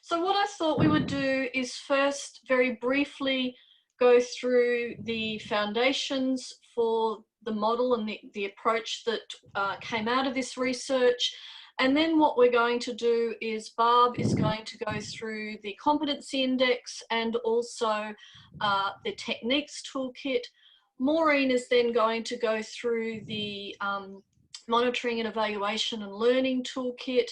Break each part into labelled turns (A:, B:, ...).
A: So what I thought we would do is first very briefly go through the foundations for the model and the approach that came out of this research. And then what we're going to do is Barb is going to go through the competency index and also the techniques toolkit. Maureen is then going to go through the monitoring and evaluation and learning toolkit.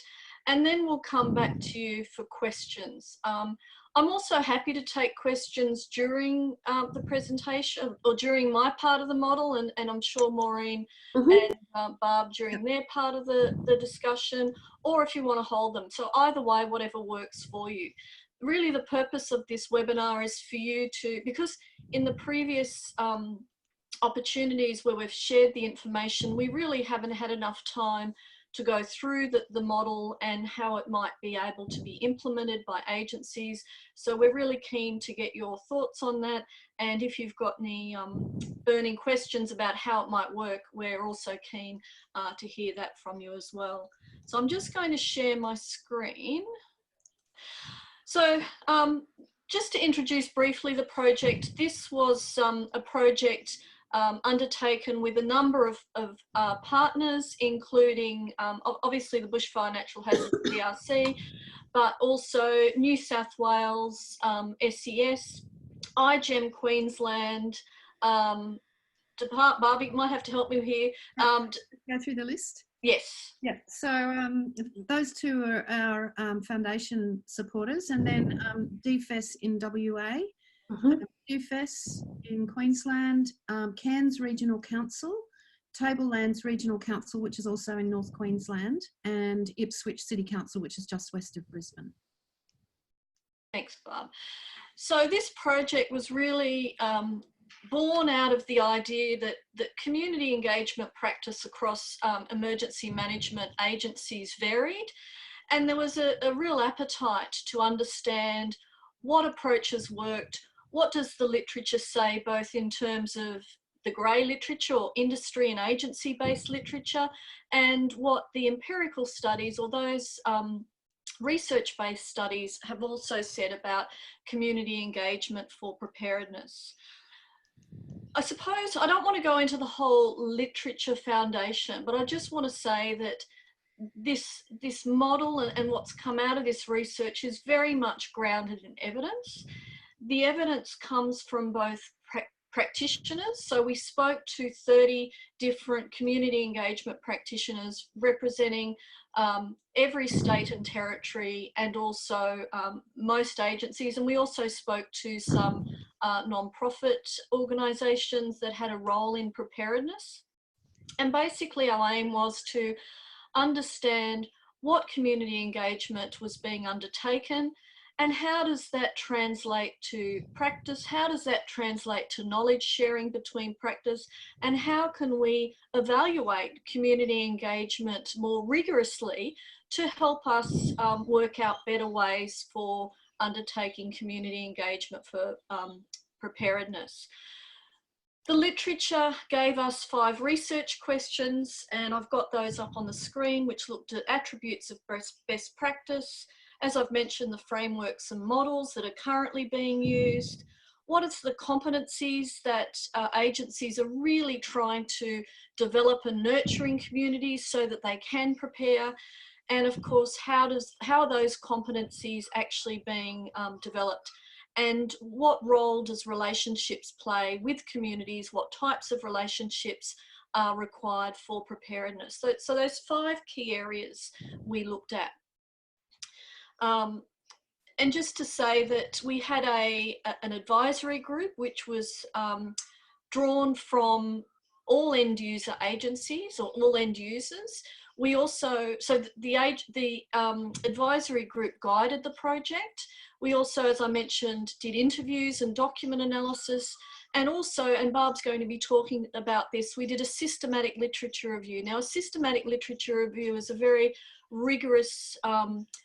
A: And then we'll come back to you for questions. I'm also happy to take questions during the presentation or during my part of the model, and I'm sure Maureen and Barb during their part of the discussion, or if you want to hold them. So either way, whatever works for you. Really the purpose of this webinar is for you to, because in the previous opportunities where we've shared the information, we really haven't had enough time to go through the model and how it might be able to be implemented by agencies. So we're really keen to get your thoughts on that. And if you've got any burning questions about how it might work, we're also keen to hear that from you as well. So I'm just going to share my screen. So just to introduce briefly the project, this was a project undertaken with a number of partners, including obviously the Bushfire Natural Hazards DRC, but also New South Wales, SES, iGEM Queensland, Barbie might have to help me here.
B: Go through the list?
A: Yes.
B: Yeah, so those two are our foundation supporters, and then DFES in WA, UFES in Queensland, Cairns Regional Council, Tablelands Regional Council, which is also in North Queensland, and Ipswich City Council, which is just west of Brisbane.
A: Thanks, Barb. So this project was really born out of the idea that community engagement practice across emergency management agencies varied, and there was a real appetite to understand what approaches worked. What does the literature say, both in terms of the grey literature or industry and agency-based literature, and what the empirical studies or those research-based studies have also said about community engagement for preparedness. I suppose I don't want to go into the whole literature foundation, but I just want to say that this model and what's come out of this research is very much grounded in evidence. The evidence comes from both practitioners. So we spoke to 30 different community engagement practitioners representing every state and territory and also most agencies. And we also spoke to some non-profit organisations that had a role in preparedness. And basically our aim was to understand what community engagement was being undertaken and how does that translate to practice, how does that translate to knowledge sharing between practice, and how can we evaluate community engagement more rigorously to help us work out better ways for undertaking community engagement for preparedness. The literature gave us 5 research questions, and I've got those up on the screen, which looked at attributes of best practice. As I've mentioned, the frameworks and models that are currently being used. What is the competencies that agencies are really trying to develop and nurturing communities so that they can prepare? And of course, how are those competencies actually being developed? And what role does relationships play with communities? What types of relationships are required for preparedness? So those 5 key areas we looked at. And just to say that we had an advisory group which was drawn from all end user agencies or all end users. We also, so the advisory group guided the project. We also, as I mentioned, did interviews and document analysis, and also, and Barb's going to be talking about this, we did a systematic literature review. Now, a systematic literature review is a very rigorous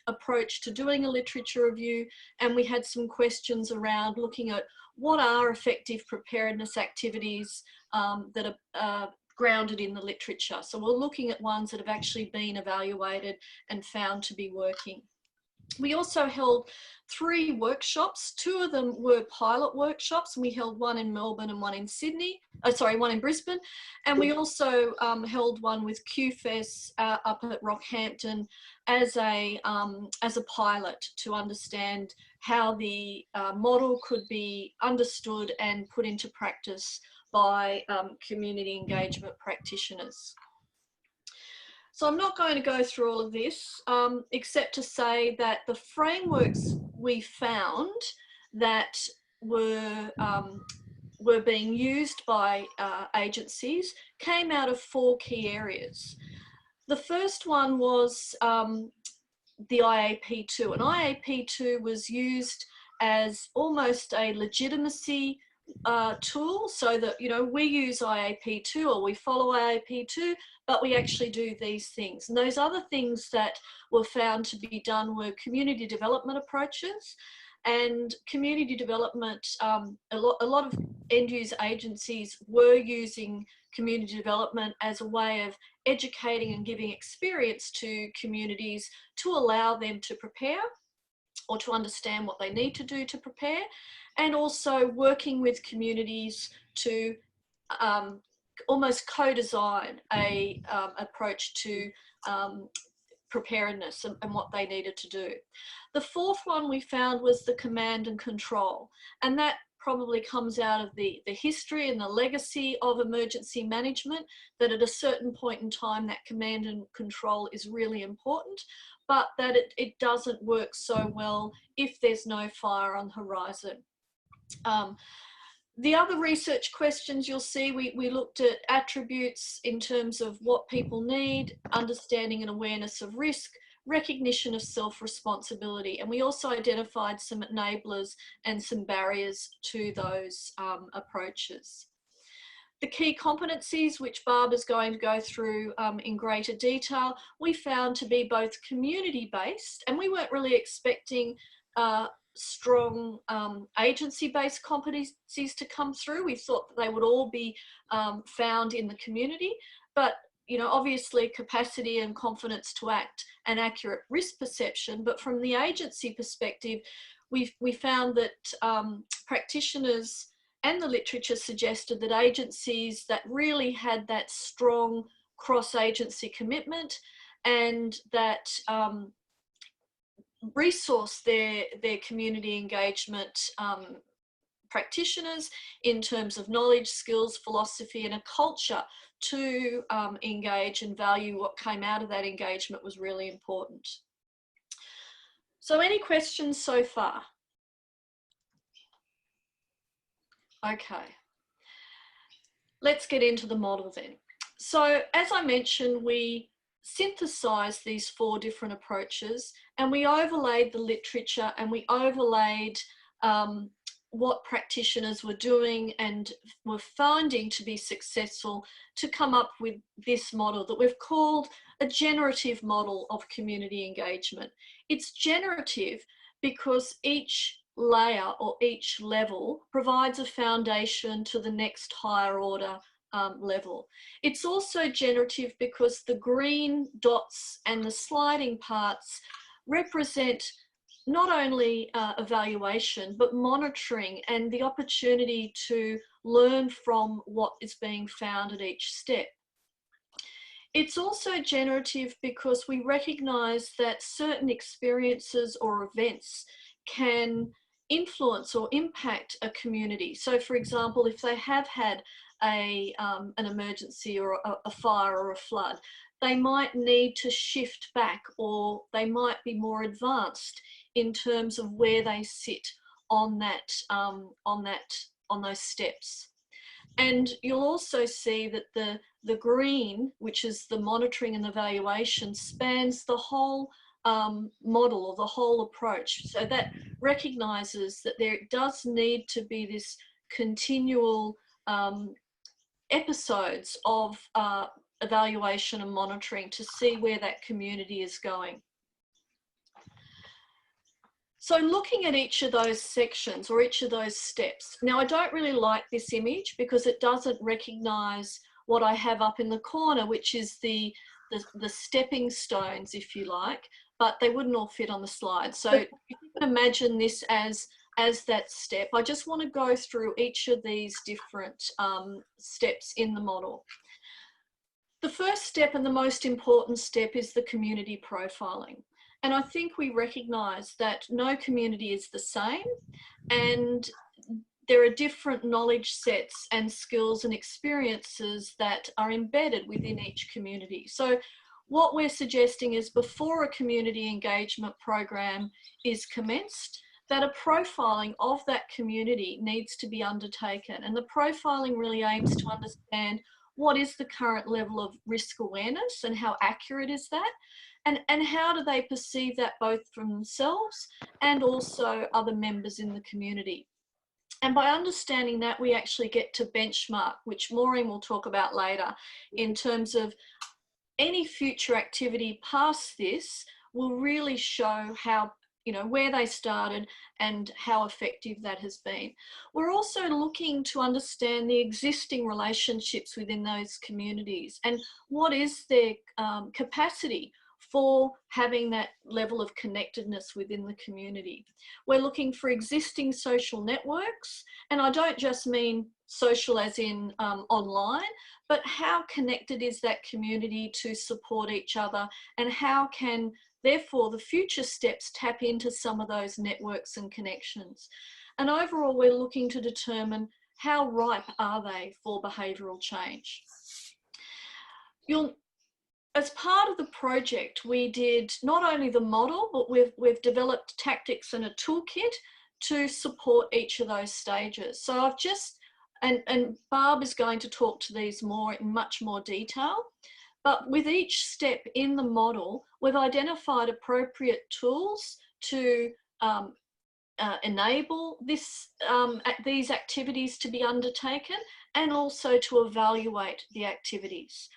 A: approach to doing a literature review, and we had some questions around looking at what are effective preparedness activities that are grounded in the literature. So we're looking at ones that have actually been evaluated and found to be working. We also held 3 workshops. 2 of them were pilot workshops, and we held one in Melbourne and one in Sydney. One in Brisbane. And we also held one with QFES up at Rockhampton as a pilot to understand how the model could be understood and put into practice by community engagement practitioners. So I'm not going to go through all of this, except to say that the frameworks we found that were being used by agencies came out of 4 key areas. The first one was the IAP2, and IAP2 was used as almost a legitimacy tool, so that, you know, we use IAP2 or we follow IAP2, but we actually do these things. And those other things that were found to be done were community development approaches. And community development, a lot of end-use agencies were using community development as a way of educating and giving experience to communities to allow them to prepare or to understand what they need to do to prepare, and also working with communities to almost co-design a approach to preparedness and what they needed to do. The fourth one we found was the command and control, and that probably comes out of the history and the legacy of emergency management, that at a certain point in time that command and control is really important, but that it doesn't work so well if there's no fire on the horizon. The other research questions you'll see, we looked at attributes in terms of what people need, understanding and awareness of risk, recognition of self-responsibility, and we also identified some enablers and some barriers to those approaches. The key competencies, which Barbara's going to go through in greater detail, we found to be both community-based, and we weren't really expecting strong agency-based competencies to come through. We thought that they would all be found in the community, but you know, obviously capacity and confidence to act and accurate risk perception. But from the agency perspective, we found that practitioners and the literature suggested that agencies that really had that strong cross-agency commitment and that resource their community engagement practitioners in terms of knowledge, skills, philosophy, and a culture to engage and value what came out of that engagement was really important. So any questions so far? Okay, let's get into the model then. So as I mentioned, we synthesized these 4 different approaches, and we overlaid the literature and we overlaid what practitioners were doing and were finding to be successful to come up with this model that we've called a generative model of community engagement. It's generative because each layer or each level provides a foundation to the next higher order level. It's also generative because the green dots and the sliding parts represent not only evaluation, but monitoring and the opportunity to learn from what is being found at each step. It's also generative because we recognize that certain experiences or events can influence or impact a community. So for example, if they have had an emergency or a fire or a flood, they might need to shift back, or they might be more advanced in terms of where they sit on those steps. And you'll also see that the green, which is the monitoring and evaluation, spans the whole model or the whole approach. So that recognizes that there does need to be this continual episodes of evaluation and monitoring to see where that community is going. So looking at each of those sections or each of those steps. Now, I don't really like this image because it doesn't recognize what I have up in the corner, which is the stepping stones, if you like, but they wouldn't all fit on the slide. So if you can imagine this as that step, I just want to go through each of these different steps in the model. The first step and the most important step is the community profiling. And I think we recognise that no community is the same, and there are different knowledge sets and skills and experiences that are embedded within each community. So what we're suggesting is, before a community engagement program is commenced, that a profiling of that community needs to be undertaken. And the profiling really aims to understand what is the current level of risk awareness and how accurate is that, and how do they perceive that both from themselves and also other members in the community. And by understanding that, we actually get to benchmark, which Maureen will talk about later, in terms of any future activity past this will really show how, where they started and how effective that has been. We're also looking to understand the existing relationships within those communities and what is their capacity for having that level of connectedness within the community. We're looking for existing social networks, and I don't just mean social as in online, but how connected is that community to support each other, and how can therefore the future steps tap into some of those networks and connections. And overall, we're looking to determine how ripe are they for behavioural change. As part of the project, we did not only the model, but we've developed tactics and a toolkit to support each of those stages. So I've just, and Barb is going to talk to these in much more detail, but with each step in the model, we've identified appropriate tools to enable these activities to be undertaken, and also to evaluate the activities.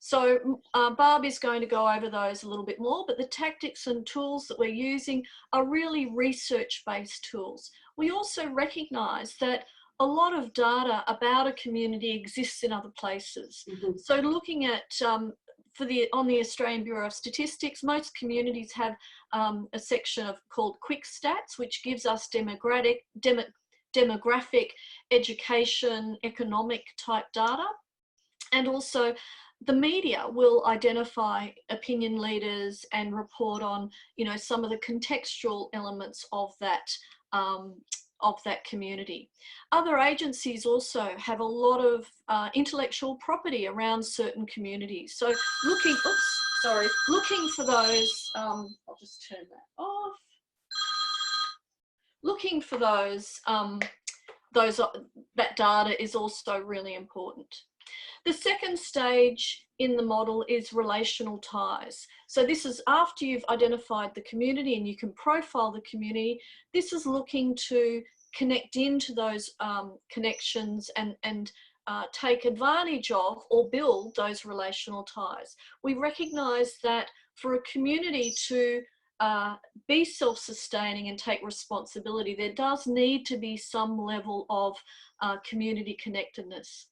A: So Barb is going to go over those a little bit more, but the tactics and tools that we're using are really research-based tools. We also recognise that a lot of data about a community exists in other places. Mm-hmm. So looking at, on the Australian Bureau of Statistics, most communities have a section called Quick Stats, which gives us demographic, education, economic type data. And also the media will identify opinion leaders and report on, some of the contextual elements of that community. Other agencies also have a lot of intellectual property around certain communities. So looking for those, I'll just turn that off. Looking for those, that data is also really important. The second stage in the model is relational ties. So this is after you've identified the community and you can profile the community. This is looking to connect into those connections and take advantage of or build those relational ties. We recognise that for a community to be self-sustaining and take responsibility, there does need to be some level of community connectedness.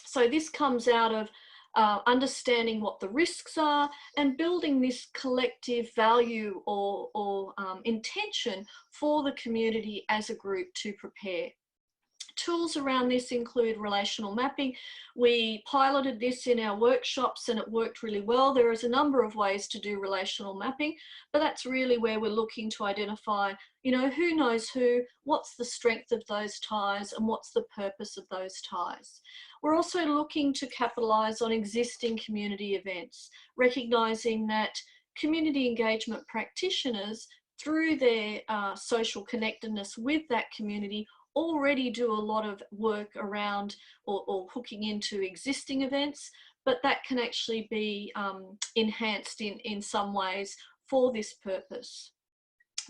A: So this comes out of understanding what the risks are and building this collective value or intention for the community as a group to prepare. Tools around this include relational mapping. We piloted this in our workshops and it worked really well. There is a number of ways to do relational mapping, but that's really where we're looking to identify, who knows who, what's the strength of those ties, and what's the purpose of those ties. We're also looking to capitalise on existing community events, recognising that community engagement practitioners, through their social connectedness with that community, already do a lot of work around or hooking into existing events, but that can actually be enhanced in some ways for this purpose.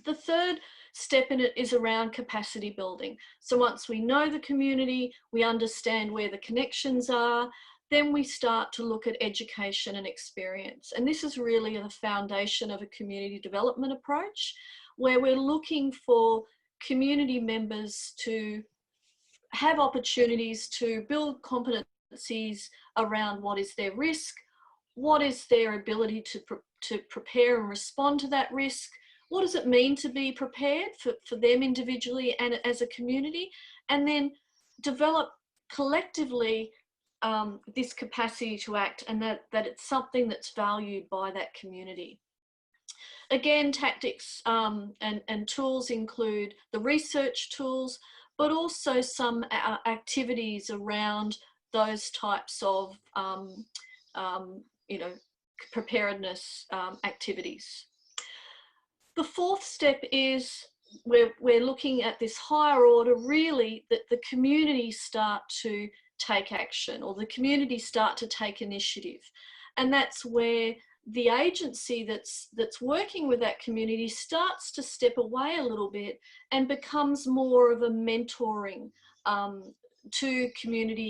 A: The third step in it is around capacity building. So once we know the community, we understand where the connections are, then we start to look at education and experience. And this is really the foundation of a community development approach, where we're looking for community members to have opportunities to build competencies around what is their risk, what is their ability to prepare and respond to that risk? What does it mean to be prepared for them individually and as a community? And then develop collectively this capacity to act, and that it's something that's valued by that community. Again, tactics and tools include the research tools, but also some activities around those types of preparedness activities. The fourth step is we're looking at this higher order, really, that the community start to take action, or the community start to take initiative. And that's where the agency that's working with that community starts to step away a little bit and becomes more of a mentoring to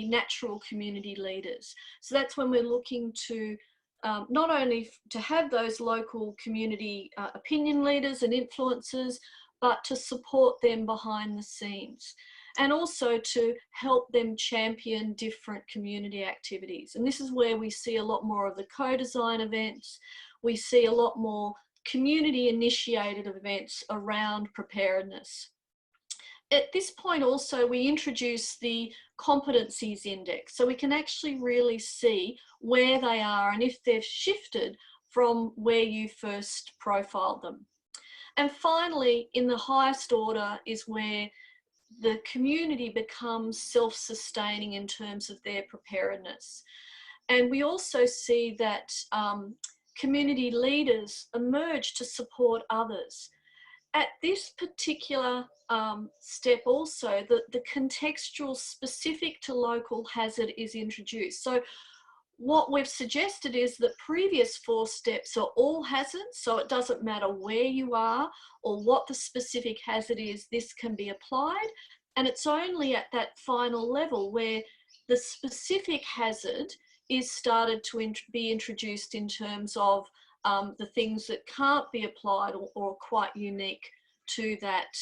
A: natural community leaders. So that's when we're looking to not only to have those local community opinion leaders and influencers, but to support them behind the scenes, and also to help them champion different community activities. And this is where we see a lot more of the co-design events. We see a lot more community initiated events around preparedness. At this point also, we introduce the competencies index, so we can actually really see where they are and if they've shifted from where you first profiled them. And finally, in the highest order is where the community becomes self-sustaining in terms of their preparedness. And we also see that community leaders emerge to support others. At this particular step also, the contextual specific to local hazard is introduced. So what we've suggested is that previous 4 steps are all hazards, so it doesn't matter where you are or what the specific hazard is, this can be applied. And it's only at that final level where the specific hazard is started to be introduced in terms of the things that can't be applied or are quite unique to that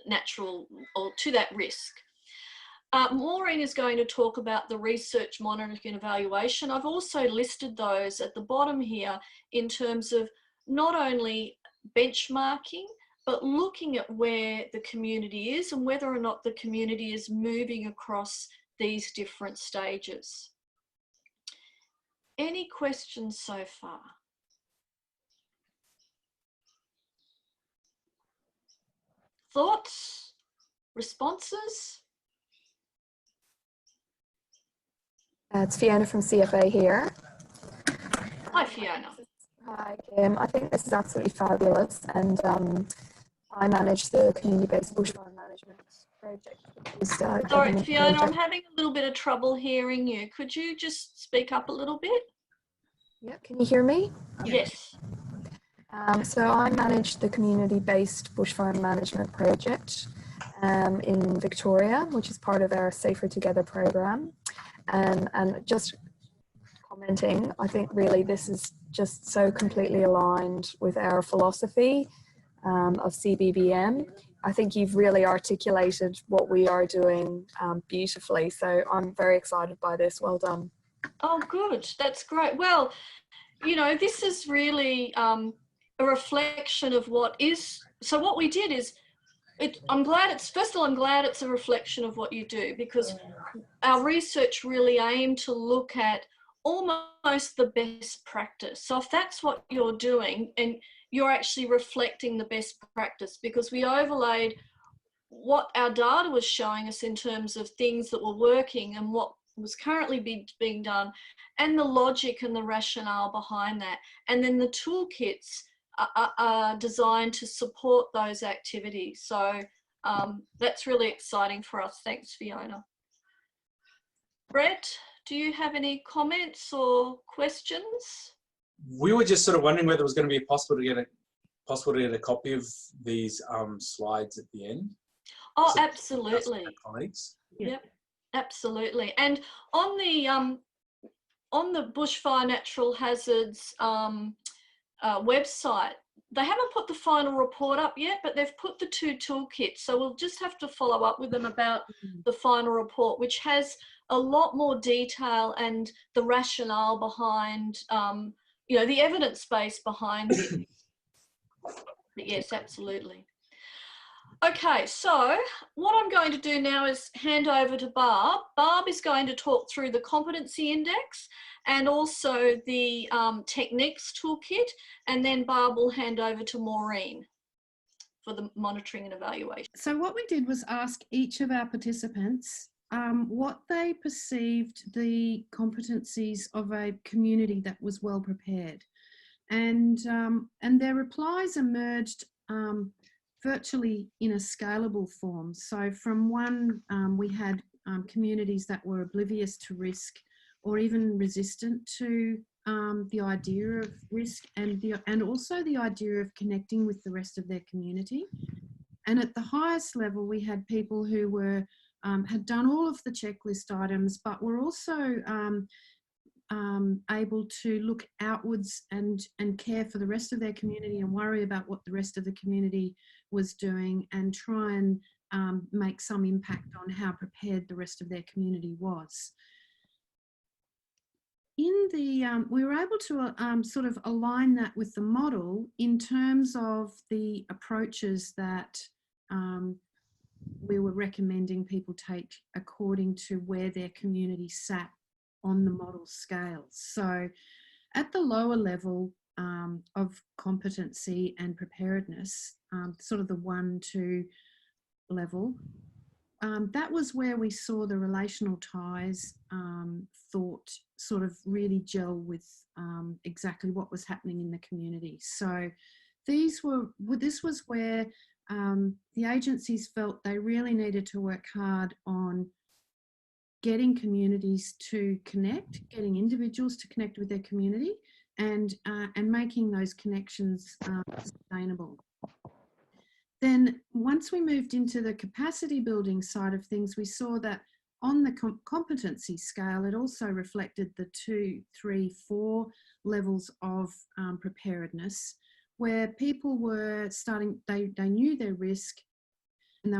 A: natural, or to that risk. Maureen is going to talk about the research, monitoring and evaluation. I've also listed those at the bottom here in terms of not only benchmarking, but looking at where the community is and whether or not the community is moving across these different stages. Any questions so far? Thoughts? Responses?
C: It's Fiona from CFA here.
A: Hi, Fiona.
C: Hi, Kim. I think this is absolutely fabulous, and I manage the community-based bushfire management project.
A: Sorry, Fiona, I'm having a little bit of trouble hearing you. Could you just speak up a little bit?
C: Yeah, can you hear me?
A: Yes.
C: So I manage the community-based bushfire management project in Victoria, which is part of our Safer Together program. And just commenting, I think really this is just so completely aligned with our philosophy of CBBM. I think you've really articulated what we are doing beautifully. So I'm very excited by this. Well done.
A: Oh, good. That's great. Well, you know, this is really a reflection of what is. So what we did is, I'm glad it's a reflection of what you do, because our research really aimed to look at almost the best practice. So if that's what you're doing, and you're actually reflecting the best practice, because we overlaid what our data was showing us in terms of things that were working and what was currently being done, and the logic and the rationale behind that. And then the toolkits are designed to support those activities. So that's really exciting for us. Thanks, Fiona. Brett, do you have any comments or questions?
D: We were just sort of wondering whether it was going to be possible to get a copy of these slides at the end.
A: Oh,
D: so
A: absolutely.
D: Colleagues.
A: Yep, absolutely. And on the Bushfire Natural Hazards website, they haven't put the final report up yet, but they've put the 2 toolkits. So we'll just have to follow up with them about the final report, which has a lot more detail and the rationale behind, you know, the evidence base behind it. But yes, absolutely. Okay, so what I'm going to do now is hand over to Barb. Barb is going to talk through the competency index and also the techniques toolkit, and then Barb will hand over to Maureen for the monitoring and evaluation.
B: So what we did was ask each of our participants what they perceived the competencies of a community that was well prepared. And their replies emerged virtually in a scalable form. So from one, we had communities that were oblivious to risk or even resistant to the idea of risk, and also the idea of connecting with the rest of their community. And at the highest level, we had people who were had done all of the checklist items, but were also able to look outwards and care for the rest of their community and worry about what the rest of the community was doing and try and make some impact on how prepared the rest of their community was. In the, we were able to sort of align that with the model in terms of the approaches that we were recommending people take according to where their community sat on the model scale. So at the lower level of competency and preparedness, sort of the 1-2 level, that was where we saw the relational ties thought sort of really gel with exactly what was happening in the community. So this was where the agencies felt they really needed to work hard on getting communities to connect, getting individuals to connect with their community, and making those connections sustainable. Then once we moved into the capacity building side of things, we saw that on the competency scale, it also reflected the 2, 3, 4 levels of preparedness, where people were starting, they knew their risk, and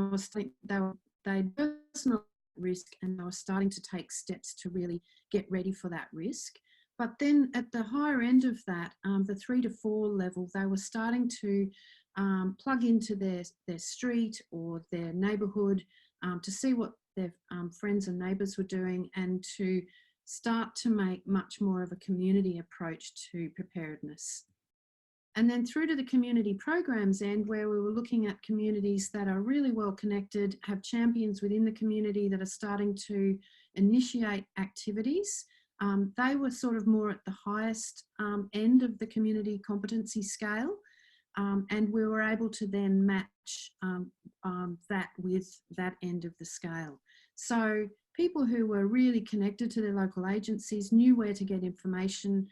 B: they personal risk, and they were starting to take steps to really get ready for that risk. But then at the higher end of that, the 3 to 4 level, they were starting to plug into their street or their neighbourhood to see what their friends and neighbours were doing, and to start to make much more of a community approach to preparedness. And then through to the community programs end, where we were looking at communities that are really well connected, have champions within the community that are starting to initiate activities. They were sort of more at the highest end of the community competency scale. And we were able to then match that with that end of the scale. So people who were really connected to their local agencies, knew where to get information,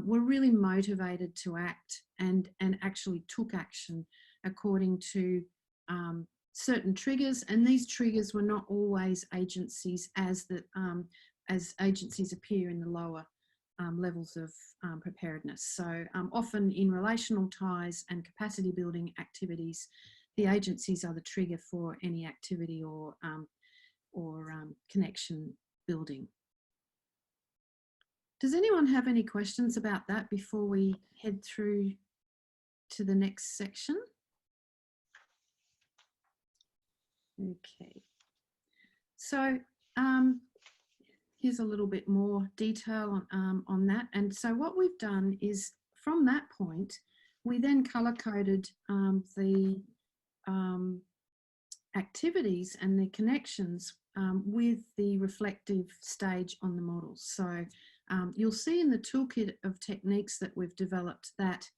B: were really motivated to act and actually took action according to certain triggers. And these triggers were not always agencies as agencies appear in the lower levels of preparedness. So often in relational ties and capacity building activities, the agencies are the trigger for any activity or connection building. Does anyone have any questions about that before we head through to the next section? Okay, so here's a little bit more detail on that. And so what we've done is, from that point, we then colour-coded the activities and the connections with the reflective stage on the model. So you'll see in the toolkit of techniques that we've developed that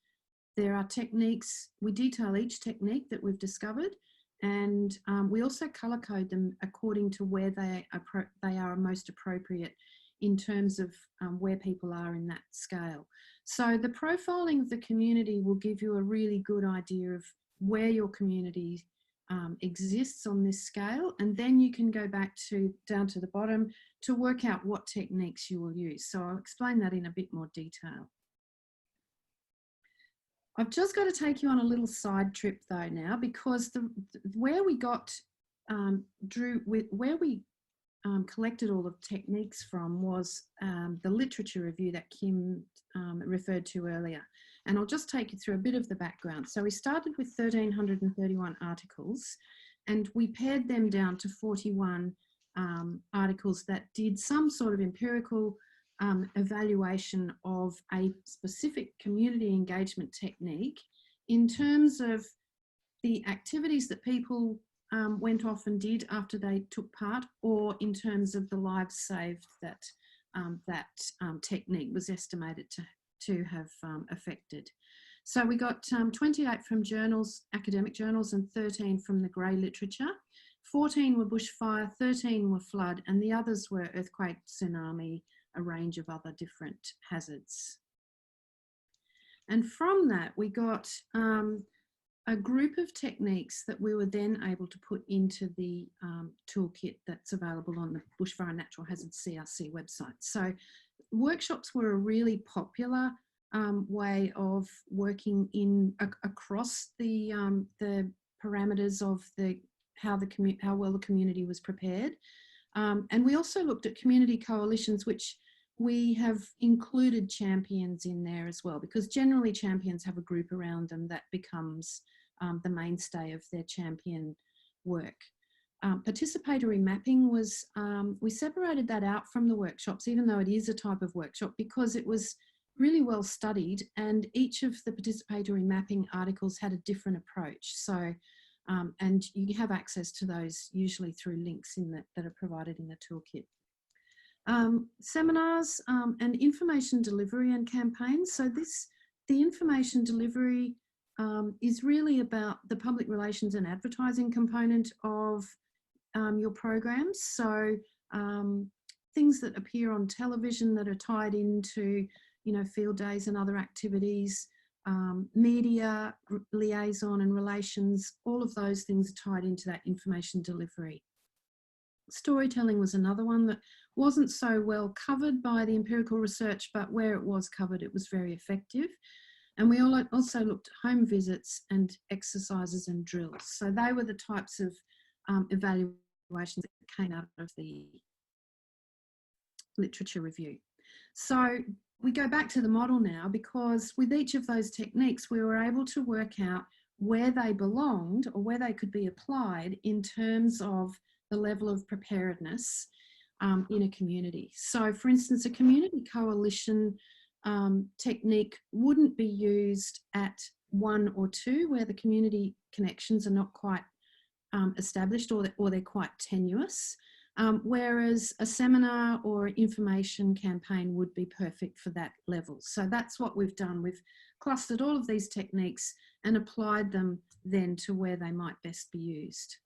B: there are techniques, we detail each technique that we've discovered, and we also colour code them according to where they are most appropriate in terms of where people are in that scale. So the profiling of the community will give you a really good idea of where your community exists on this scale, and then you can go back down to the bottom to work out what techniques you will use. So I'll explain that in a bit more detail. I've just got to take you on a little side trip though now, because where we got collected all the techniques from was the literature review that Kim referred to earlier. And I'll just take you through a bit of the background. So we started with 1,331 articles, and we pared them down to 41 articles that did some sort of empirical evaluation of a specific community engagement technique in terms of the activities that people went off and did after they took part, or in terms of the lives saved that technique was estimated to have affected. So we got 28 from journals, academic journals, and 13 from the grey literature. 14 were bushfire, 13 were flood, and the others were earthquake, tsunami, a range of other different hazards. And from that, we got a group of techniques that we were then able to put into the toolkit that's available on the Bushfire and Natural Hazards CRC website. So workshops were a really popular way of working in across the parameters of how well the community was prepared. And we also looked at community coalitions, which we have included champions in there as well, because generally champions have a group around them that becomes the mainstay of their champion work. Participatory mapping was, we separated that out from the workshops, even though it is a type of workshop, because it was really well studied, and each of the participatory mapping articles had a different approach. So, and you have access to those usually through links that are provided in the toolkit. Seminars and information delivery and campaigns. So the information delivery is really about the public relations and advertising component of your programs. So things that appear on television that are tied into, field days and other activities, media liaison and relations, all of those things are tied into that information delivery. Storytelling was another one that wasn't so well covered by the empirical research, but where it was covered, it was very effective. And we also looked at home visits and exercises and drills. So they were the types of evaluations that came out of the literature review. So we go back to the model now, because with each of those techniques, we were able to work out where they belonged or where they could be applied in terms of the level of preparedness in a community. So for instance, a community coalition technique wouldn't be used at 1 or 2 where the community connections are not quite established, or they're quite tenuous, whereas a seminar or information campaign would be perfect for that level. So that's what we've done. We've clustered all of these techniques and applied them then to where they might best be used.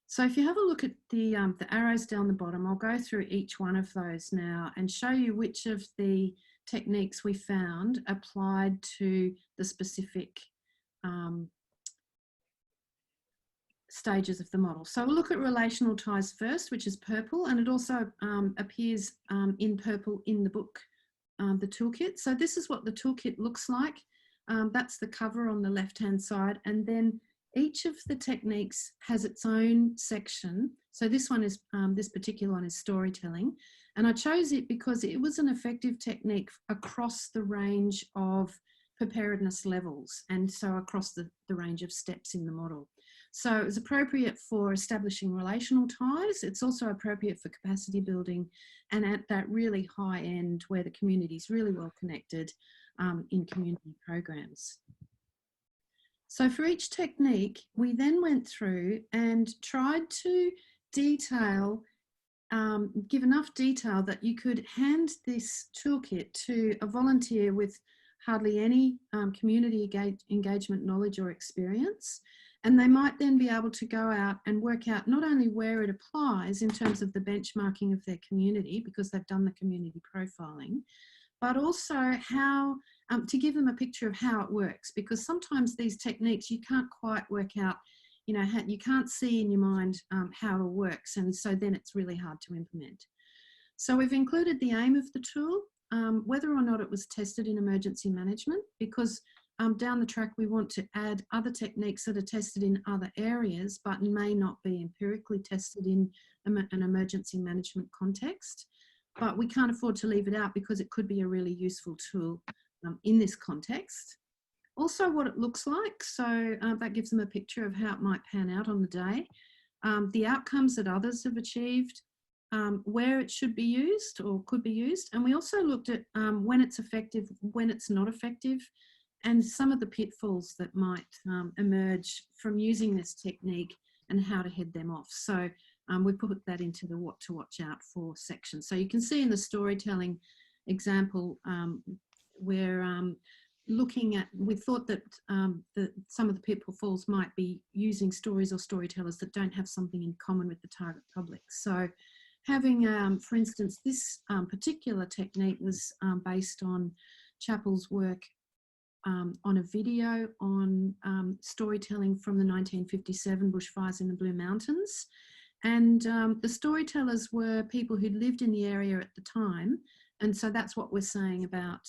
B: So if you have a look at the arrows down the bottom, I'll go through each one of those now and show you which of the techniques we found applied to the specific stages of the model. So we'll look at relational ties first, which is purple, and it also appears in purple in the book, the toolkit. So this is what the toolkit looks like. That's the cover on the left-hand side, and then each of the techniques has its own section. So this one is, this particular one is storytelling. And I chose it because it was an effective technique across the range of preparedness levels, and so across the range of steps in the model. So it's appropriate for establishing relational ties. It's also appropriate for capacity building, and at that really high end where the community is really well connected in community programs. So for each technique, we then went through and tried to detail, give enough detail that you could hand this toolkit to a volunteer with hardly any community engagement knowledge or experience. And they might then be able to go out and work out not only where it applies in terms of the benchmarking of their community, because they've done the community profiling, but also how, to give them a picture of how it works, because sometimes these techniques you can't quite work out, you can't see in your mind how it works, and so then it's really hard to implement. So we've included the aim of the tool, whether or not it was tested in emergency management, because down the track we want to add other techniques that are tested in other areas but may not be empirically tested in an emergency management context. But we can't afford to leave it out because it could be a really useful tool in this context. Also what it looks like, so that gives them a picture of how it might pan out on the day. The outcomes that others have achieved, where it should be used or could be used. And we also looked at when it's effective, when it's not effective, and some of the pitfalls that might emerge from using this technique and how to head them off. So we put that into the what to watch out for section. So you can see in the storytelling example where looking at, we thought that some of the pitfalls might be using stories or storytellers that don't have something in common with the target public. So having, for instance, this particular technique was based on Chappell's work on a video on storytelling from the 1957 bushfires in the Blue Mountains. And the storytellers were people who'd lived in the area at the time. And so that's what we're saying about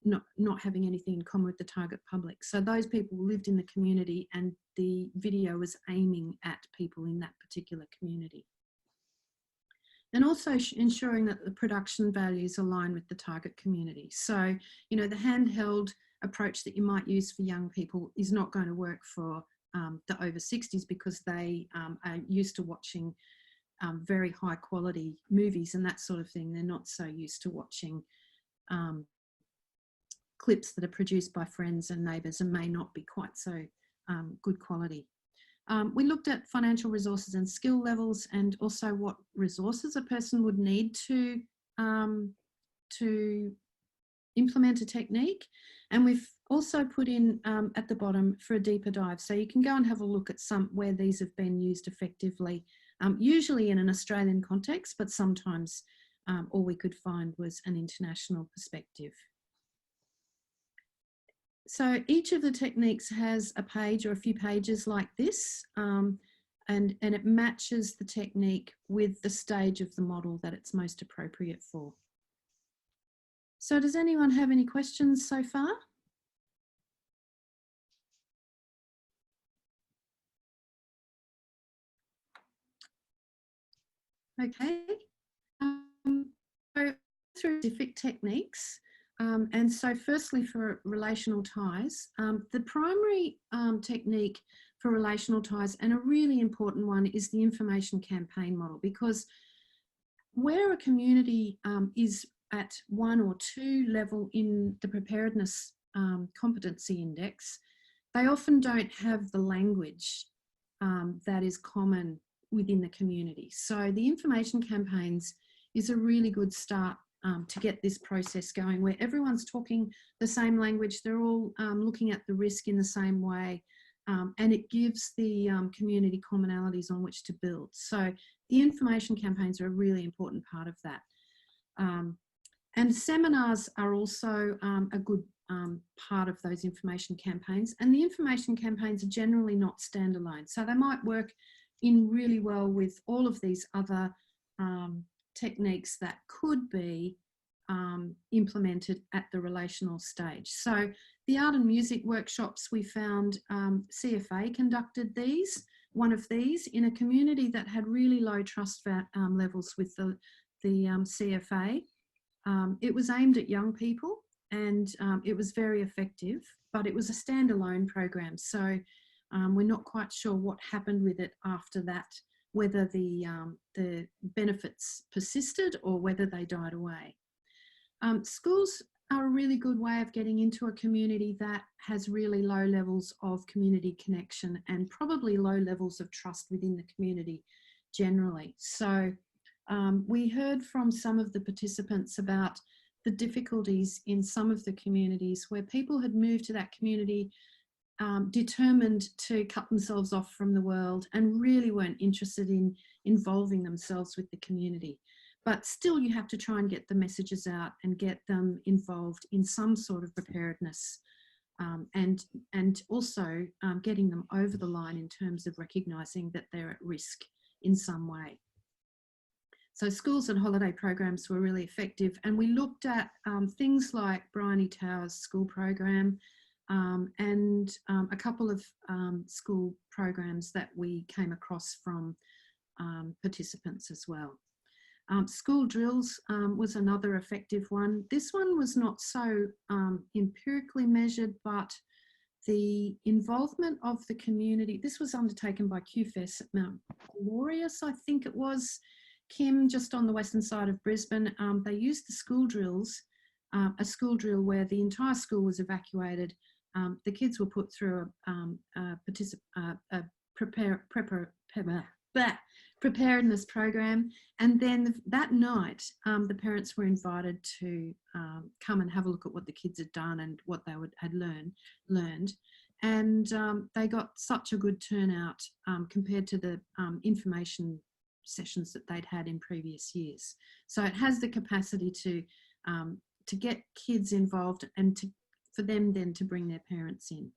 B: not having anything in common with the target public. So those people lived in the community and the video was aiming at people in that particular community. And also ensuring that the production values align with the target community. So, you know, the handheld approach that you might use for young people is not going to work for the over 60s because they are used to watching very high quality movies and that sort of thing. They're not so used to watching clips that are produced by friends and neighbours and may not be quite so good quality. We looked at financial resources and skill levels and also what resources a person would need to implement a technique. And we've also put in at the bottom for a deeper dive. So you can go and have a look at some where these have been used effectively, usually in an Australian context, but sometimes all we could find was an international perspective. So each of the techniques has a page or a few pages like this, and it matches the technique with the stage of the model that it's most appropriate for. So does anyone have any questions so far? Okay. So through specific techniques, and so firstly for relational ties, the primary technique for relational ties, and a really important one, is the information campaign model, because where a community is at 1 or 2 level in the preparedness competency index, they often don't have the language that is common within the community. So the information campaigns is a really good start to get this process going, where everyone's talking the same language, they're all looking at the risk in the same way, and it gives the community commonalities on which to build. So the information campaigns are a really important part of that. And seminars are also a good part of those information campaigns. And the information campaigns are generally not standalone. So they might work in really well with all of these other techniques that could be implemented at the relational stage. So the art and music workshops, we found CFA conducted one of these in a community that had really low trust levels with the CFA. It was aimed at young people and it was very effective, but it was a standalone program. So we're not quite sure what happened with it after that, whether the benefits persisted or whether they died away. Schools are a really good way of getting into a community that has really low levels of community connection and probably low levels of trust within the community generally. So we heard from some of the participants about the difficulties in some of the communities where people had moved to that community determined to cut themselves off from the world and really weren't interested in involving themselves with the community. But still you have to try and get the messages out and get them involved in some sort of preparedness, and also getting them over the line in terms of recognising that they're at risk in some way. So schools and holiday programs were really effective, and we looked at things like Bryony Towers' school program, and a couple of school programs that we came across from participants as well. School drills was another effective one. This one was not so empirically measured, but the involvement of the community, this was undertaken by QFES at Mount Glorious, I think it was, Kim, just on the western side of Brisbane. They used the school drills, a school drill where the entire school was evacuated. The kids were put through a preparedness program, and then that night the parents were invited to come and have a look at what the kids had done and what they had learned, and they got such a good turnout compared to the information sessions that they'd had in previous years. So it has the capacity to get kids involved and for them then to bring their parents in.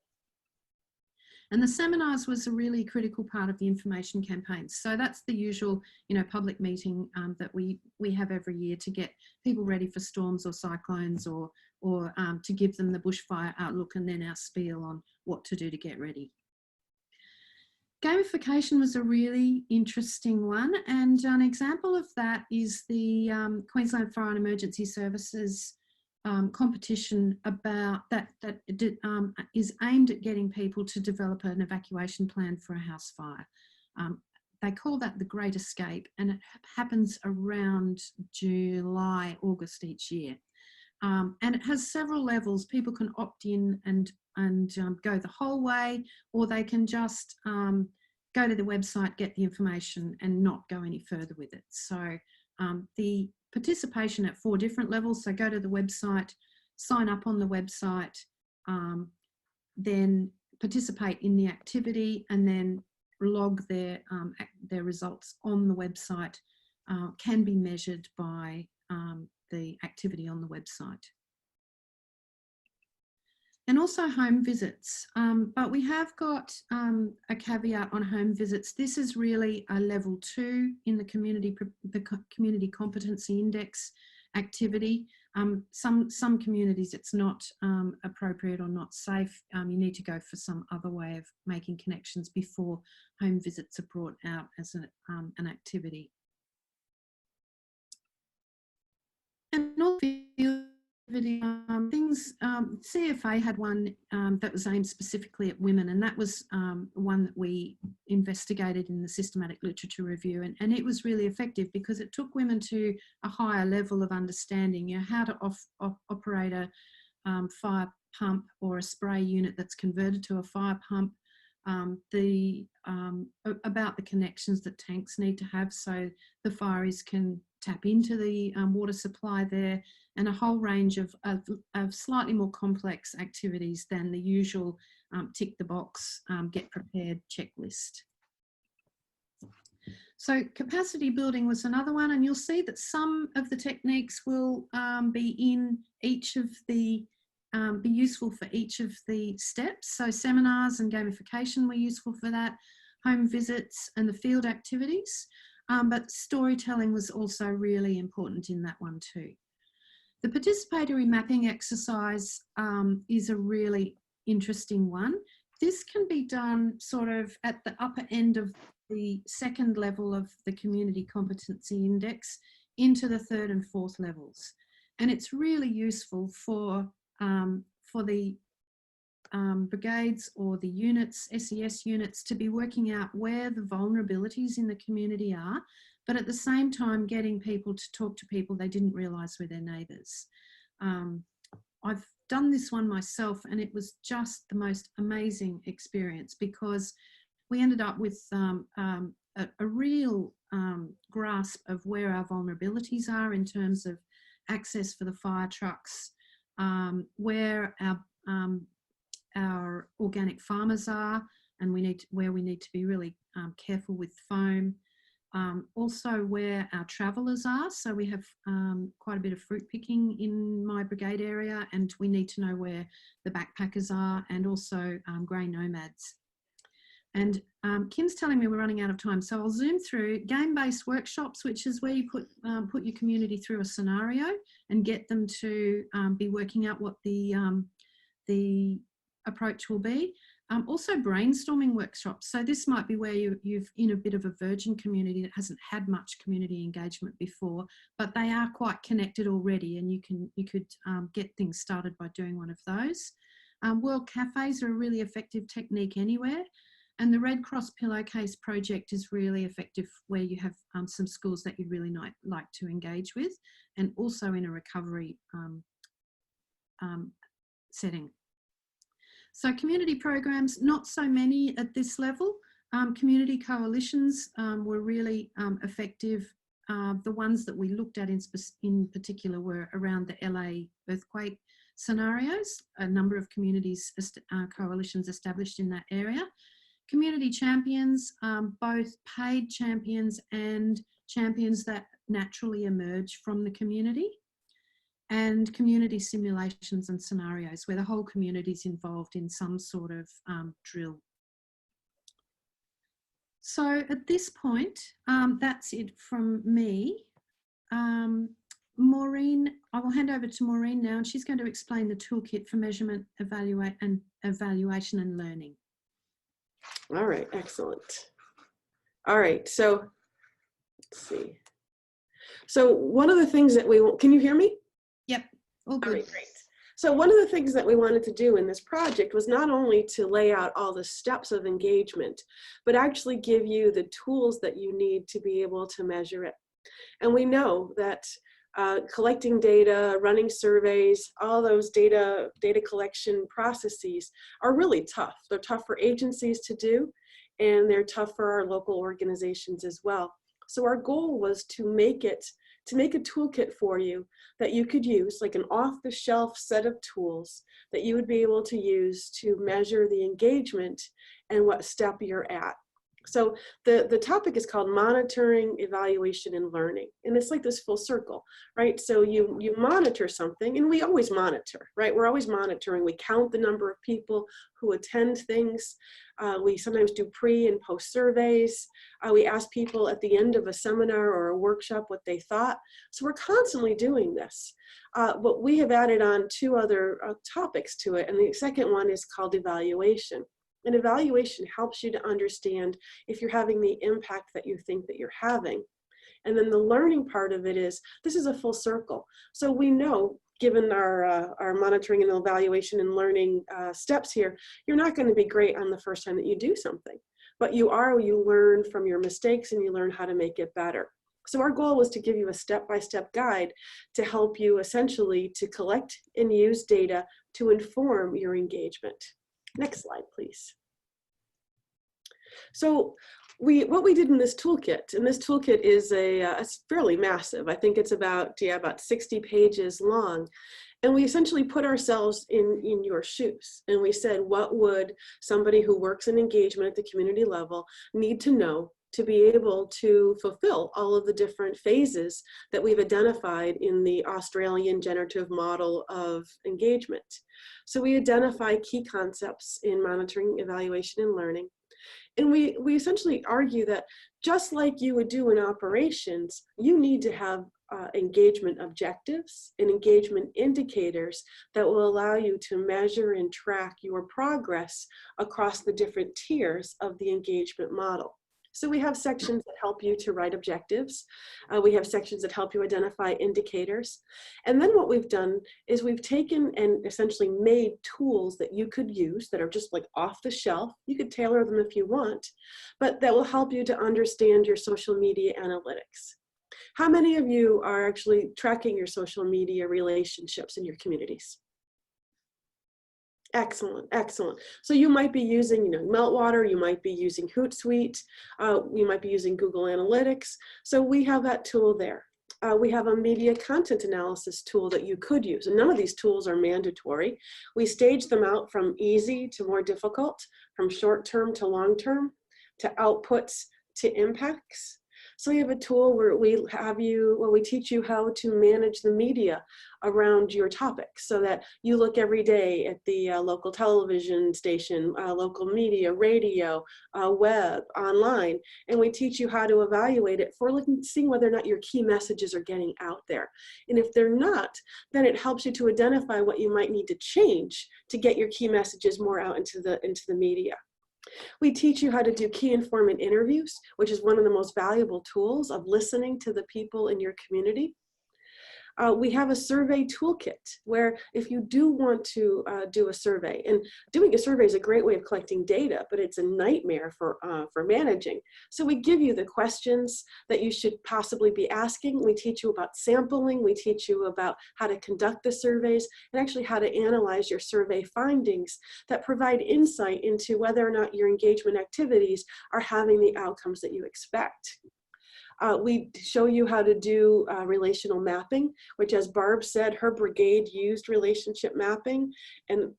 B: And the seminars was a really critical part of the information campaigns. So that's the usual, public meeting that we have every year to get people ready for storms or cyclones, or to give them the bushfire outlook and then our spiel on what to do to get ready. Gamification was a really interesting one, and an example of that is the Queensland Fire and Emergency Services competition about that is aimed at getting people to develop an evacuation plan for a house fire. They call that the Great Escape, and it happens around July, August each year. And it has several levels. People can opt in and go the whole way, or they can just go to the website, get the information and not go any further with it. So the participation at 4 different levels. So go to the website, sign up on the website, then participate in the activity, and then log their results on the website. Can be measured by the activity on the website. And also home visits, but we have got a caveat on home visits. This is really a level 2 in the Community Competency Index activity. Some communities it's not appropriate or not safe. You need to go for some other way of making connections before home visits are brought out as an activity. And all things, CFA had one that was aimed specifically at women, and that was one that we investigated in the systematic literature review, and it was really effective because it took women to a higher level of understanding, how to operate a fire pump or a spray unit that's converted to a fire pump, about the connections that tanks need to have so the fireys can tap into the water supply there, and a whole range of slightly more complex activities than the usual tick the box, get prepared checklist. So capacity building was another one, and you'll see that some of the techniques will be in each of the, be useful for each of the steps. So seminars and gamification were useful for that, home visits and the field activities, but storytelling was also really important in that one too. The participatory mapping exercise is a really interesting one. This can be done sort of at the upper end of the 2nd level of the Community Competency Index into the 3rd and 4th levels. And it's really useful for the brigades or the units, SES units, to be working out where the vulnerabilities in the community are, but at the same time getting people to talk to people they didn't realise were their neighbours. I've done this one myself, and it was just the most amazing experience because we ended up with a real grasp of where our vulnerabilities are in terms of access for the fire trucks, where our organic farmers are, and where we need to be really careful with foam. Also where our travellers are. So we have quite a bit of fruit picking in my brigade area, and we need to know where the backpackers are, and also grey nomads. And Kim's telling me we're running out of time, so I'll zoom through game-based workshops, which is where you put your community through a scenario and get them to be working out what the approach will be. Also brainstorming workshops. So this might be where you've in a bit of a virgin community that hasn't had much community engagement before, but they are quite connected already, and you could get things started by doing one of those. World cafes are a really effective technique anywhere, and the Red Cross Pillowcase project is really effective where you have some schools that you'd really like to engage with, and also in a recovery setting. So community programs, not so many at this level. Community coalitions were really effective. The ones that we looked at in particular were around the LA earthquake scenarios, a number of communities, coalitions established in that area. Community champions, both paid champions and champions that naturally emerge from the community. And community simulations and scenarios where the whole community is involved in some sort of drill. So at this point, that's it from me. Maureen, I will hand over to Maureen now, and she's going to explain the toolkit for measurement, evaluation and learning.
E: All right, excellent. All right, so let's see. So one of the things that can you hear me?
B: Yep, all good.
E: All right, great. So one of the things that we wanted to do in this project was not only to lay out all the steps of engagement, but actually give you the tools that you need to be able to measure it. And we know that collecting data, running surveys, all those data collection processes are really tough. They're tough for agencies to do, and they're tough for our local organizations as well. So our goal was to make a toolkit for you that you could use, like an off-the-shelf set of tools that you would be able to use to measure the engagement and what step you're at. So the topic is called monitoring, evaluation, and learning. And it's like this full circle, right? So you monitor something, and we always monitor, right? We're always monitoring. We count the number of people who attend things. We sometimes do pre and post surveys. We ask people at the end of a seminar or a workshop what they thought. So we're constantly doing this. But we have added on two other topics to it. And the second one is called evaluation. And evaluation helps you to understand if you're having the impact that you think that you're having. And then the learning part of it is, this is a full circle. So we know, given our monitoring and evaluation and learning steps here, you're not going to be great on the first time that you do something. But you learn from your mistakes and you learn how to make it better. So our goal was to give you a step-by-step guide to help you essentially to collect and use data to inform your engagement. Next slide, please. So what we did in this toolkit, and this toolkit is it's fairly massive. I think it's about 60 pages long. And we essentially put ourselves in your shoes. And we said, what would somebody who works in engagement at the community level need to know to be able to fulfill all of the different phases that we've identified in the Australian generative model of engagement. So we identify key concepts in monitoring, evaluation, and learning. And we essentially argue that just like you would do in operations, you need to have engagement objectives and engagement indicators that will allow you to measure and track your progress across the different tiers of the engagement model. So we have sections that help you to write objectives. We have sections that help you identify indicators. And then what we've done is we've taken and essentially made tools that you could use that are just like off the shelf. You could tailor them if you want, but that will help you to understand your social media analytics. How many of you are actually tracking your social media relationships in your communities? Excellent, excellent. So you might be using, Meltwater, you might be using Hootsuite, you might be using Google Analytics. So we have that tool there. We have a media content analysis tool that you could use. And none of these tools are mandatory. We stage them out from easy to more difficult, from short-term to long-term, to outputs to impacts. So we have a tool where we teach you how to manage the media around your topic, so that you look every day at the local television station, local media, radio, web, online, and we teach you how to evaluate it for seeing whether or not your key messages are getting out there. And if they're not, then it helps you to identify what you might need to change to get your key messages more out into the media. We teach you how to do key informant interviews, which is one of the most valuable tools of listening to the people in your community. We have a survey toolkit where if you do want to do a survey, and doing a survey is a great way of collecting data, but it's a nightmare for managing. So we give you the questions that you should possibly be asking. We teach you about sampling. We teach you about how to conduct the surveys and actually how to analyze your survey findings that provide insight into whether or not your engagement activities are having the outcomes that you expect. We show you how to do relational mapping, which, as Barb said, her brigade used relationship mapping and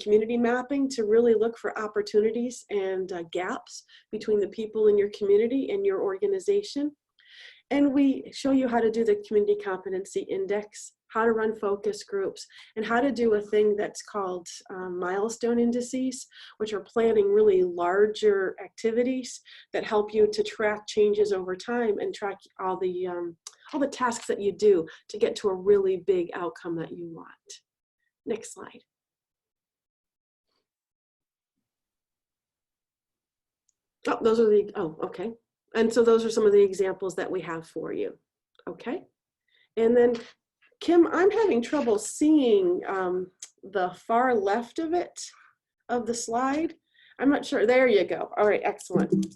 E: community mapping to really look for opportunities and gaps between the people in your community and your organization. And we show you how to do the community competency index, how to run focus groups, and how to do a thing that's called milestone indices, which are planning really larger activities that help you to track changes over time and track all the tasks that you do to get to a really big outcome that you want. Next slide. Oh, those are okay. And so those are some of the examples that we have for you. Okay. And then Kim, I'm having trouble seeing the far left of the slide. I'm not sure. There you go. All right, excellent.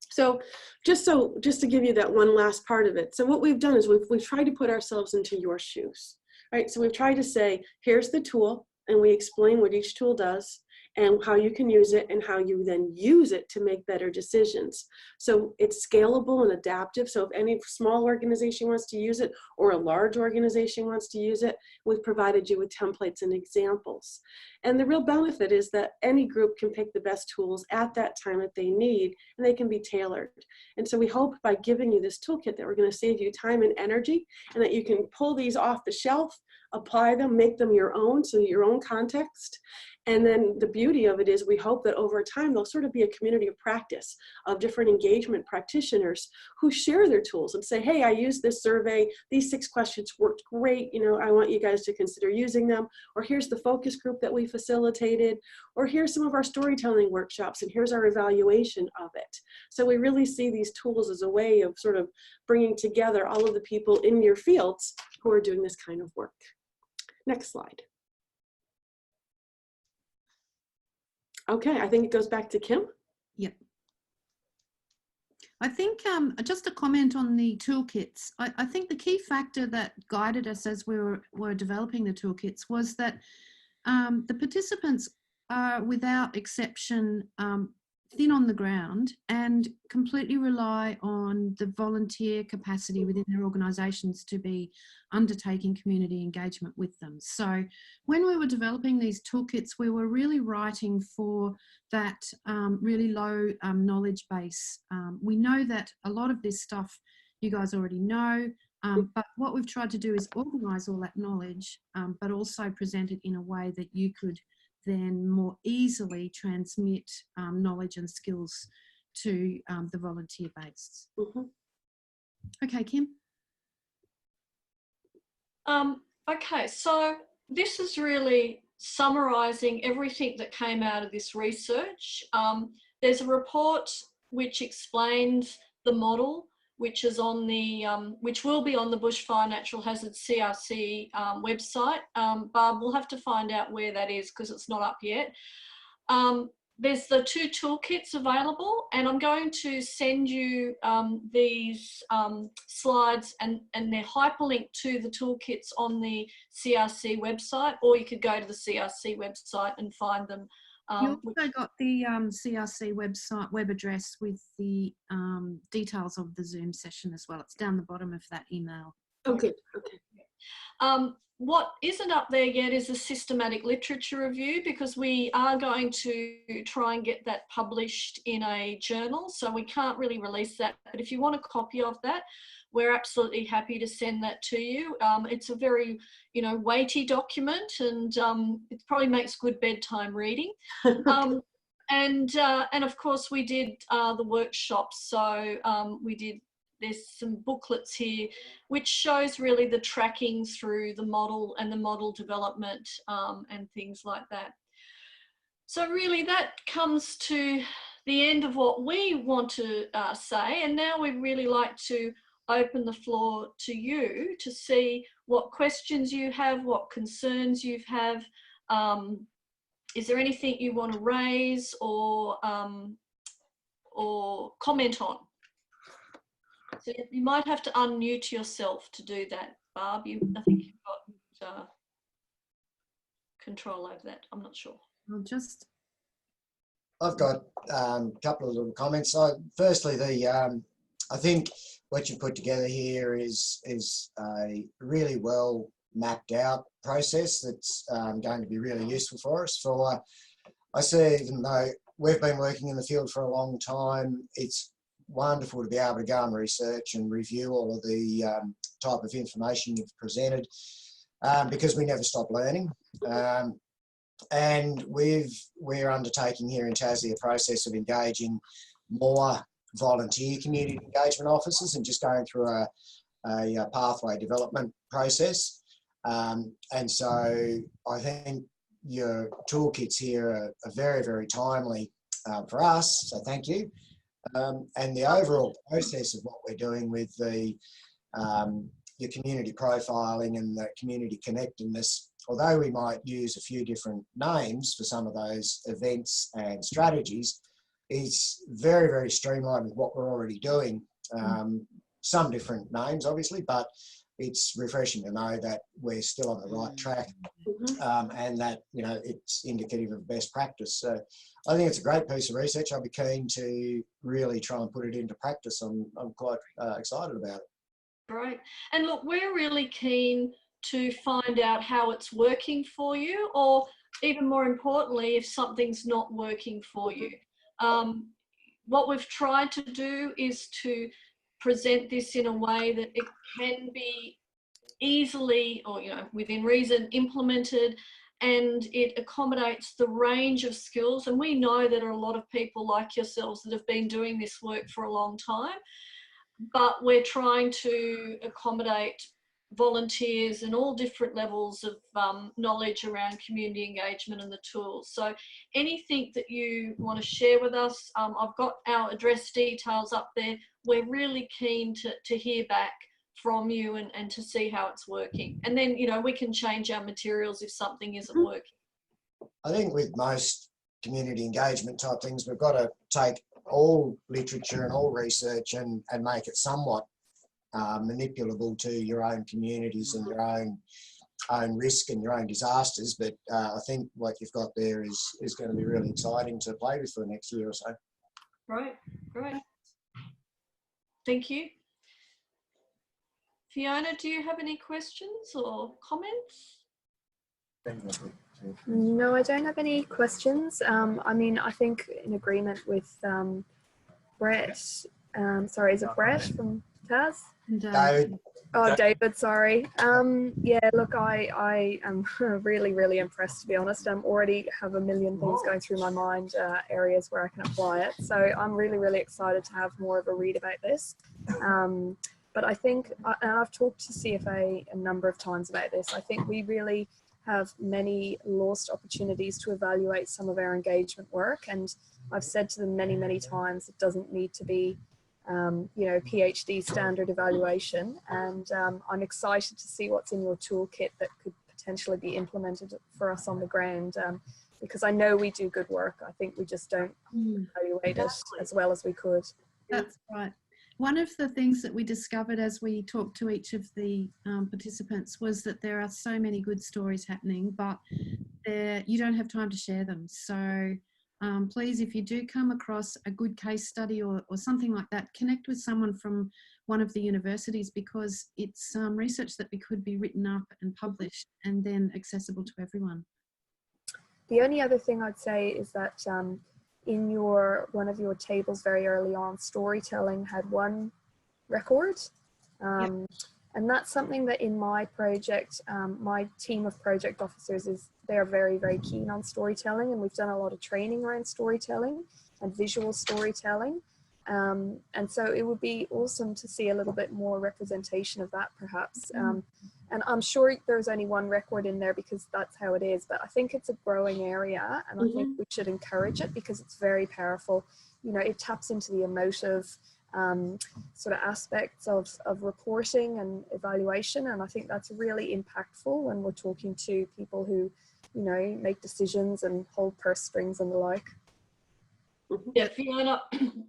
E: So just to give you that one last part of it. So what we've done is we've tried to put ourselves into your shoes, right? So we've tried to say, here's the tool, and we explain what each tool does and how you can use it and how you then use it to make better decisions. So it's scalable and adaptive. So if any small organization wants to use it or a large organization wants to use it, we've provided you with templates and examples. And the real benefit is that any group can pick the best tools at that time that they need, and they can be tailored. And so we hope by giving you this toolkit that we're going to save you time and energy, and that you can pull these off the shelf, apply them, make them your own, so your own context. And then the beauty of it is we hope that over time there'll sort of be a community of practice of different engagement practitioners who share their tools and say, hey, I used this survey, these 6 questions worked great, you know, I want you guys to consider using them, or here's the focus group that we facilitated, or here's some of our storytelling workshops, and here's our evaluation of it. So we really see these tools as a way of sort of bringing together all of the people in your fields who are doing this kind of work. Next slide. Okay, I think it goes back to Kim.
B: Yeah. I think just a comment on the toolkits. I think the key factor that guided us as we were developing the toolkits was that the participants are, without exception, thin on the ground and completely rely on the volunteer capacity within their organisations to be undertaking community engagement with them. So when we were developing these toolkits, we were really writing for that really low knowledge base. We know that a lot of this stuff you guys already know, but what we've tried to do is organise all that knowledge, but also present it in a way that you could then more easily transmit knowledge and skills to the volunteer base.
E: Mm-hmm.
B: Okay, Kim.
A: Okay, so this is really summarising everything that came out of this research. There's a report which explains the model, which is on the which will be on the Bushfire Natural Hazards CRC website. Barb, we'll have to find out where that is because it's not up yet. There's the 2 toolkits available, and I'm going to send you these slides, and they're hyperlinked to the toolkits on the CRC website, or you could go to the CRC website and find them.
B: You also got the CRC website web address with the details of the Zoom session as well. It's down the bottom of that email.
E: Okay. Okay.
A: What isn't up there yet is a systematic literature review, because we are going to try and get that published in a journal. So we can't really release that. But if you want a copy of that, we're absolutely happy to send that to you. It's a very, weighty document, and it probably makes good bedtime reading. And of course we did the workshops. So there's some booklets here which shows really the tracking through the model and the model development and things like that. So really that comes to the end of what we want to say, and now we'd really like to open the floor to you to see what questions you have, what concerns you have. Is there anything you want to raise or comment on? So you might have to unmute yourself to do that, Barb. I think you've got control over that. I'm not sure.
F: I've got a couple of little comments. So firstly, I think what you put together here is a really well mapped out process that's going to be really useful for us. I see, even though we've been working in the field for a long time, it's wonderful to be able to go and research and review all of the type of information you've presented, because we never stop learning. And we're undertaking here in Tassie a process of engaging more volunteer community engagement officers and just going through a pathway development process. And so I think your toolkits here are very, very timely for us, so thank you. And the overall process of what we're doing with your community profiling and the community connectedness, although we might use a few different names for some of those events and strategies, is very, very streamlined with what we're already doing. Some different names, obviously, but it's refreshing to know that we're still on the right track, and that, it's indicative of best practice. So I think it's a great piece of research. I'll be keen to really try and put it into practice. I'm quite excited about it.
A: Great. And look, we're really keen to find out how it's working for you, or even more importantly, if something's not working for you. What we've tried to do is to present this in a way that it can be easily, or within reason, implemented, and it accommodates the range of skills. And we know that there are a lot of people like yourselves that have been doing this work for a long time, but we're trying to accommodate volunteers and all different levels of knowledge around community engagement and the tools. So anything that you want to share with us, I've got our address details up there. We're really keen to hear back from you and to see how it's working. And then, we can change our materials if something isn't working.
F: I think with most community engagement type things, we've got to take all literature and all research and make it somewhat manipulable to your own communities and your own risk and your own disasters. But I think what you've got there is going to be really exciting to play with for the next year or so.
A: Right, great. Thank you. Fiona, do you have any questions or comments?
C: No, I don't have any questions. I think in agreement with Brett, sorry, is it Brett from Taz?
F: David.
C: Oh, David, sorry. Yeah, look, I am really, really impressed, to be honest. I'm already have a million things going through my mind, areas where I can apply it. So I'm really, really excited to have more of a read about this. But I think, and I've talked to CFA a number of times about this, I think we really have many lost opportunities to evaluate some of our engagement work. And I've said to them many, many times, it doesn't need to be PhD standard evaluation. And I'm excited to see what's in your toolkit that could potentially be implemented for us on the ground, because I know we do good work. I think we just don't evaluate it as well as we could.
B: That's right. One of the things that we discovered as we talked to each of the participants was that there are so many good stories happening, but you don't have time to share them. So please, if you do come across a good case study or something like that, connect with someone from one of the universities, because it's research that could be written up and published and then accessible to everyone.
C: The only other thing I'd say is that in one of your tables very early on, storytelling had one record. And that's something that in my project, my team of project officers they're very, very keen on storytelling, and we've done a lot of training around storytelling and visual storytelling. And so it would be awesome to see a little bit more representation of that, perhaps. And I'm sure there's only one record in there because that's how it is, but I think it's a growing area, and I think we should encourage it because it's very powerful. You know, it taps into the emotive sort of aspects of reporting and evaluation, and I think that's really impactful when we're talking to people who, you know, make decisions and hold purse strings and the like.
A: Yeah, Fiona,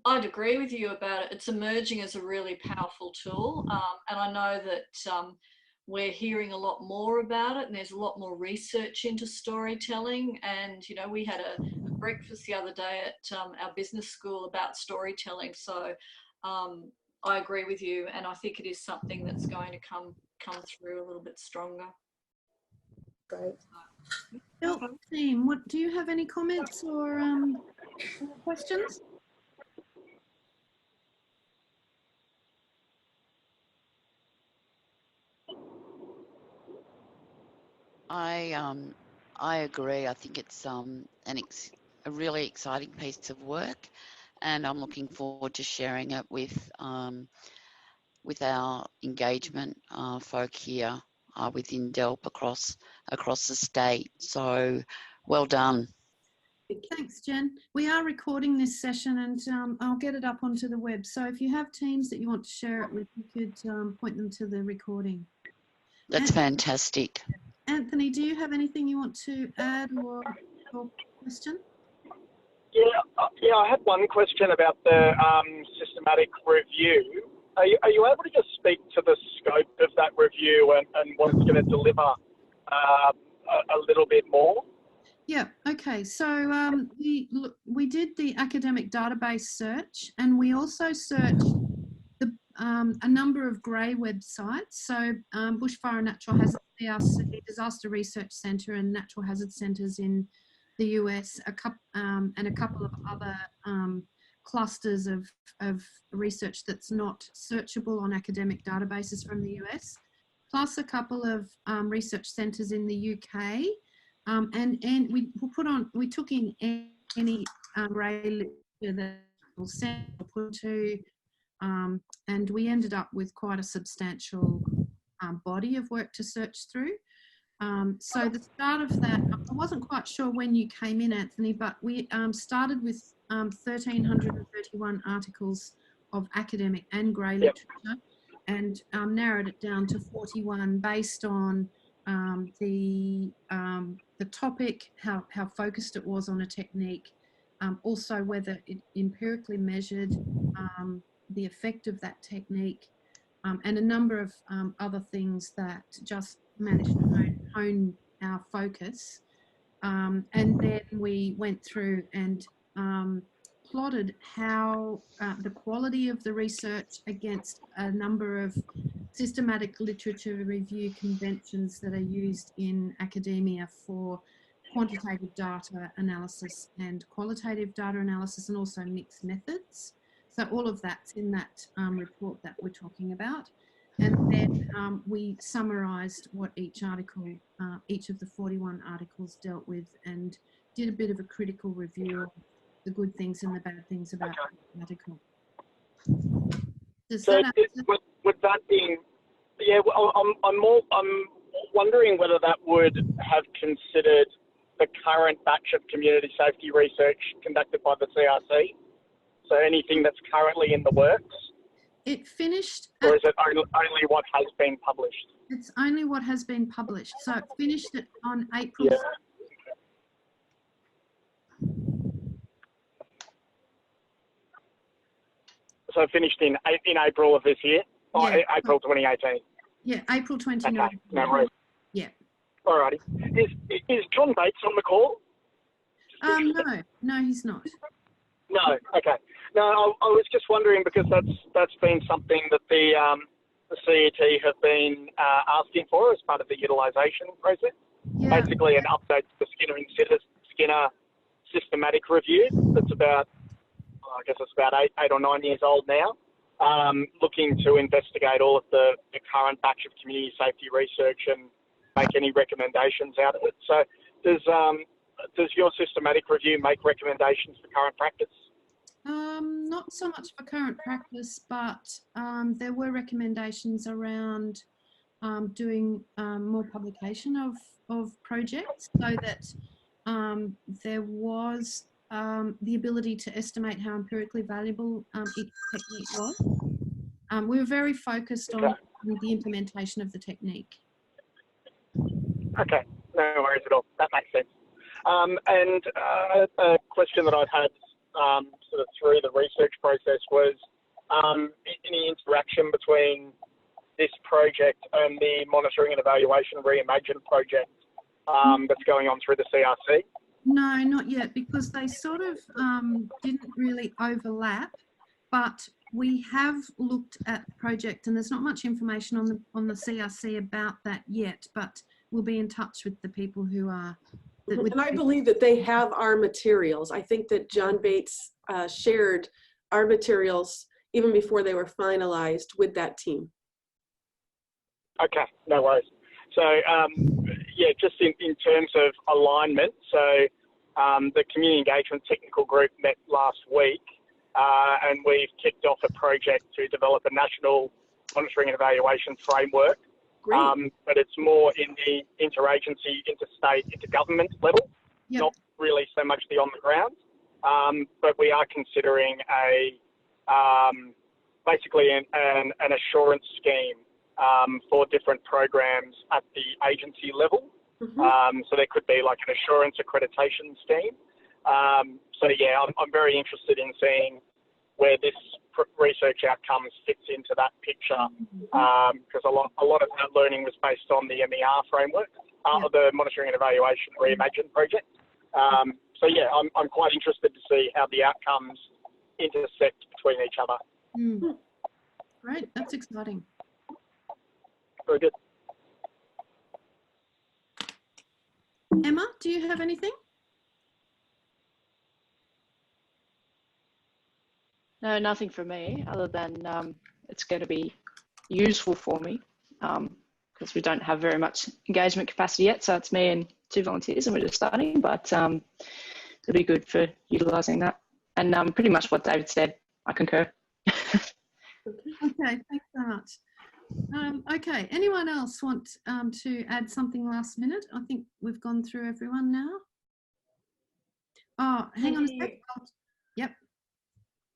A: I'd agree with you about it. It's emerging as a really powerful tool, and I know that we're hearing a lot more about it, and there's a lot more research into storytelling. And, you know, we had a breakfast the other day at our business school about storytelling. So I agree with you, and I think it is something that's going to come through a little bit stronger.
C: Great.
B: Bill, team, what do you have any comments or questions?
G: I agree. I think it's a really exciting piece of work, and I'm looking forward to sharing it with our engagement folk here within DELP across the state. So well done.
B: Thanks, Jen. We are recording this session, and I'll get it up onto the web. So if you have teams that you want to share it with, you could point them to the recording.
G: That's fantastic.
B: Anthony, do you have anything you want to add or question?
H: Yeah, I had one question about the systematic review. Are you able to just speak to the scope of that review and what it's going to deliver a little bit more?
B: Yeah, okay. So we did the academic database search, and we also searched a number of grey websites. So Bushfire Natural Hazard CRC, Disaster Research Centre, and Natural Hazard Centres in the US, and a couple of other clusters of research that's not searchable on academic databases from the US, plus a couple of research centres in the UK. And we took in any grey literature that was sent or put to, and we ended up with quite a substantial body of work to search through. So the start of that, I wasn't quite sure when you came in, Anthony, but we started with 1,331 articles of academic and grey literature, and narrowed it down to 41 based on the topic, how focused it was on a technique, also whether it empirically measured the effect of that technique, and a number of other things that just managed to hone our focus. And then we went through and plotted how the quality of the research against a number of systematic literature review conventions that are used in academia for quantitative data analysis and qualitative data analysis, and also mixed methods. So all of that's in that report that we're talking about. And then we summarised what each article, each of the 41 articles dealt with, and did a bit of a critical review of the good things and the bad things about the article.
H: So would that be, yeah, well, I'm wondering whether that would have considered the current batch of community safety research conducted by the CRC? So anything that's currently in the works?
B: It finished.
H: Or is it only what has been published?
B: It's only what has been published. So it finished it on April.
H: Yeah. So it finished in April of this year? Or
B: Yeah.
H: April 2018?
B: Yeah, April 2019.
H: Okay, no worries.
B: Yeah.
H: Alrighty. Is John Bates on the call?
B: No, he's not.
H: No, okay. No, I was just wondering because that's been something that the CET have been asking for as part of the utilisation process.
B: Yeah.
H: Basically, an update to the Skinner systematic review. That's about, I guess it's about eight or 9 years old now. Looking to investigate all of the current batch of community safety research and make any recommendations out of it. So does your systematic review make recommendations for current practice?
B: Not so much for current practice, but there were recommendations around doing more publication of projects so that there was the ability to estimate how empirically valuable each technique was. We were very focused on the implementation of the technique.
H: Okay, no worries at all. That makes sense. And a question that I've had sort of through the research process was any interaction between this project and the monitoring and evaluation Reimagine project that's going on through the CRC?
B: No, not yet, because they sort of didn't really overlap, but we have looked at the project and there's not much information on the CRC about that yet, but we'll be in touch with the people who are.
E: And I believe that they have our materials. I think that John Bates shared our materials even before they were finalized with that team.
H: Okay, no worries. So, yeah, just in terms of alignment, so the Community Engagement Technical Group met last week and we've kicked off a project to develop a national monitoring and evaluation framework. But it's more in the interagency, interstate, intergovernment level, not really so much the on the ground. But we are considering basically an assurance scheme for different programs at the agency level. So there could be like an assurance accreditation scheme. So yeah, I'm very interested in seeing where this research outcomes fits into that picture, because a lot of that learning was based on the MER framework, the Monitoring and Evaluation Reimagine project. So yeah, I'm quite interested to see how the outcomes intersect between each other.
B: Great, that's exciting.
H: Very good.
B: Emma, do you have anything?
I: No, nothing for me other than it's going to be useful for me because we don't have very much engagement capacity yet. So it's me and 2 volunteers and we're just starting, but it'll be good for utilising that. And pretty much what David said, I concur.
B: Okay, thanks so much. Okay, anyone else want to add something last minute? I think we've gone through everyone now. Oh, hang on a sec. Yep.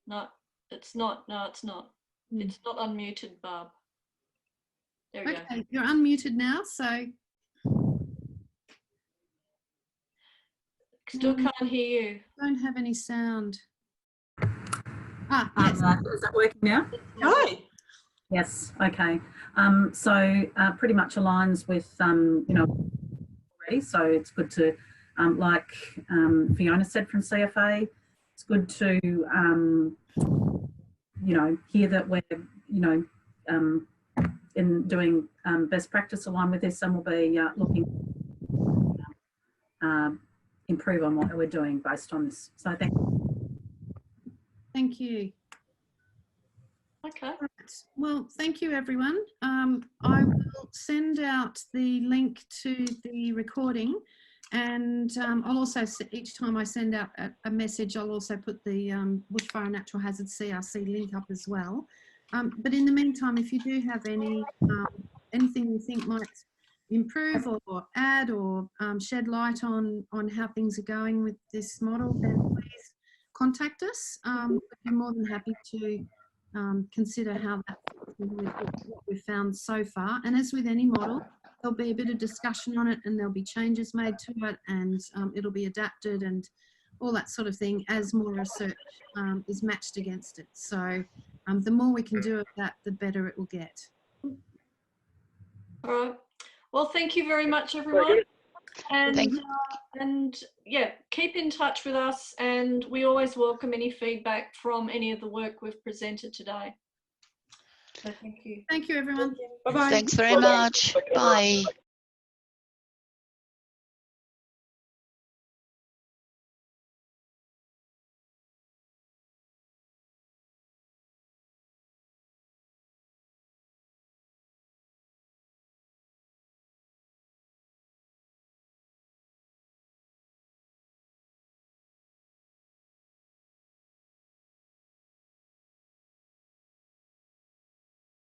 A: No, it's not. No, it's not. It's not unmuted, Barb. There we go.
B: Okay, you're unmuted now, so.
A: Still can't hear you.
B: Don't have any sound. Yes.
J: Is that working now?
E: Hi.
J: Yes, okay. So pretty much aligns with, you know, already. So it's good to, like Fiona said from CFA, it's good to, you know, hear that we're, you know, in doing best practice aligned with this, and we'll be looking improve on what we're doing based on this. So
B: thank you.
A: Okay.
B: Right. Well, thank you, everyone. I will send out the link to the recording, and I'll also, each time I send out a message, I'll also put the Bushfire and Natural Hazard CRC link up as well. But in the meantime, if you do have any anything you think might improve or add or shed light on how things are going with this model, then please contact us. We'd be more than happy to consider how that fits in with what we've found so far. And as with any model, there'll be a bit of discussion on it and there'll be changes made to it, and it'll be adapted and all that sort of thing as more research is matched against it. So the more we can do of that, the better it will get.
A: All right. Well, thank you very much, everyone. And yeah, keep in touch with us, and we always welcome any feedback from any of the work we've presented today. So thank you.
B: Thank you, everyone.
E: Bye-bye.
G: Thanks very much. Bye.